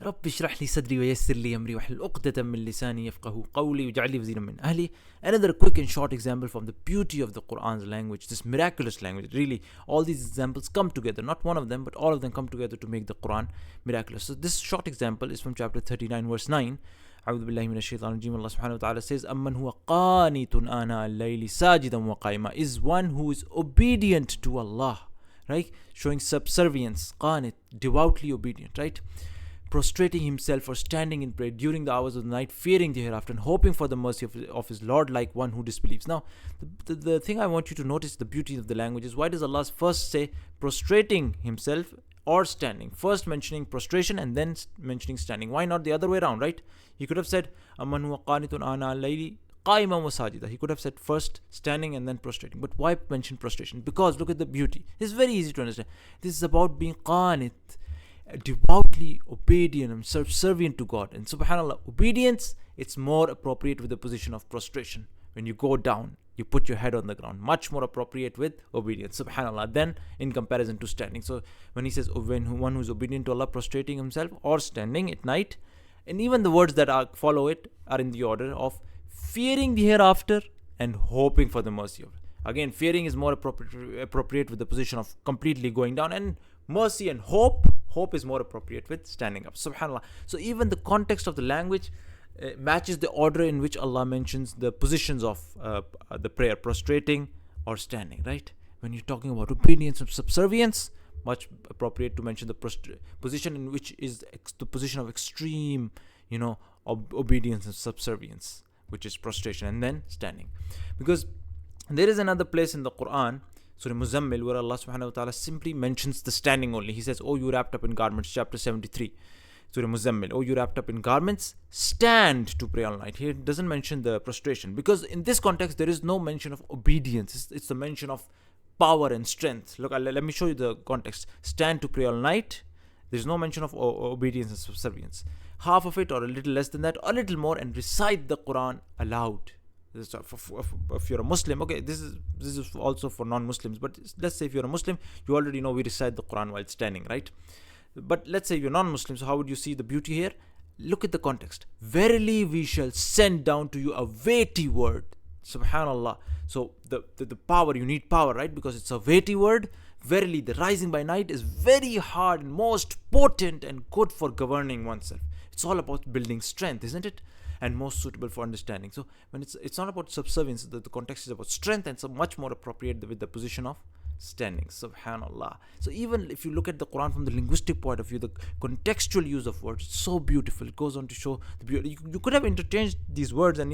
رب اشرح لي صدري ويسر لي أمري واحلل عقدة من لساني يفقهوا قولي واجعل لي وزيرا من أهلي. Another quick and short example from the beauty of the Qur'an's language, this miraculous language. Really, all these examples come together, not one of them, but all of them come together to make the Qur'an miraculous. So this short example is from chapter 39, verse 9. أعوذ بالله من الشيطان الرجيم. Allah subhanahu wa ta'ala says, أَمَّنْ هُوَ قَانِتٌ آنَاءَ اللَّيْلِ سَاجِدًا وَقَائِمًا, is one who is obedient to Allah, right? Showing subservience, qanit, devoutly obedient, right? Prostrating himself or standing in prayer during the hours of the night, fearing the hereafter and hoping for the mercy of his Lord, like one who disbelieves. Now, the thing I want you to notice, the beauty of the language, is why does Allah first say prostrating himself or standing? First mentioning prostration and then mentioning standing. Why not the other way around, right? He could have said, أَمَّنْ هُوَ قَانِتٌ آنَاءَ اللَّيْلِ قَائِمًا وَسَاجِدًا. He could have said first standing and then prostrating. But why mention prostration? Because look at the beauty. It's very easy to understand. This is about being qanit, devoutly obedient and subservient to God. And subhanAllah, obedience, it's more appropriate with the position of prostration. When you go down, you put your head on the ground. Much more appropriate with obedience, subhanAllah, than in comparison to standing. So when he says, when one who is obedient to Allah, prostrating himself or standing at night, and even the words that follow it are in the order of fearing the hereafter and hoping for the mercy of it. Again, fearing is more appropriate with the position of completely going down, and mercy and hope is more appropriate with standing up, subhanAllah. So even the context of the language matches the order in which Allah mentions the positions of the prayer, prostrating or standing, right? When you're talking about obedience and subservience, much appropriate to mention the position in which is the position of extreme, obedience and subservience, which is prostration, and then standing. Because there is another place in the Qur'an, Surah Muzammil, where Allah subhanahu wa ta'ala simply mentions the standing only. He says, "Oh, you wrapped up in garments," chapter 73. Surah Muzammil, "Oh, you wrapped up in garments, stand to pray all night." Here it doesn't mention the prostration, because in this context there is no mention of obedience. It's the mention of power and strength. Look, let me show you the context. Stand to pray all night. There's no mention of obedience and subservience. Half of it, or a little less than that, or a little more, and recite the Quran aloud. If you're a Muslim, okay, this is also for non-Muslims, but let's say if you're a Muslim, you already know we recite the Quran while standing, right? But let's say you're non-Muslim, so how would you see the beauty here? Look at the context. Verily we shall send down to you a weighty word. Subhanallah. So the power, you need power, right? Because it's a weighty word. Verily, the rising by night is very hard and most potent and good for governing oneself. It's all about building strength, isn't it? And most suitable for understanding. So when it's not about subservience, the context is about strength, and so much more appropriate with the position of standing. Subhanallah. So even if you look at the Quran from the linguistic point of view, the contextual use of words, it's so beautiful. It goes on to show the beauty. You could have interchanged these words, and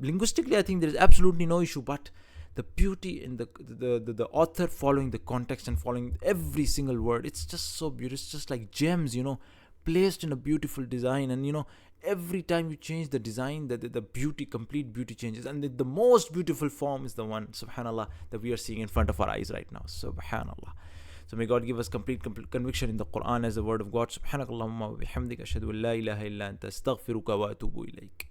linguistically I think there is absolutely no issue, but the beauty in the author following the context and following every single word, it's just so beautiful. It's just like gems, placed in a beautiful design, and every time you change the design, the beauty, complete beauty changes, and the most beautiful form is the one, subhanallah, that we are seeing in front of our eyes right now, subhanallah. So may God give us complete conviction in the Quran as the word of God. Subhanakallahumma wa bihamdika ashhadu an la ilaha illa anta astaghfiruka wa atubu ilayk.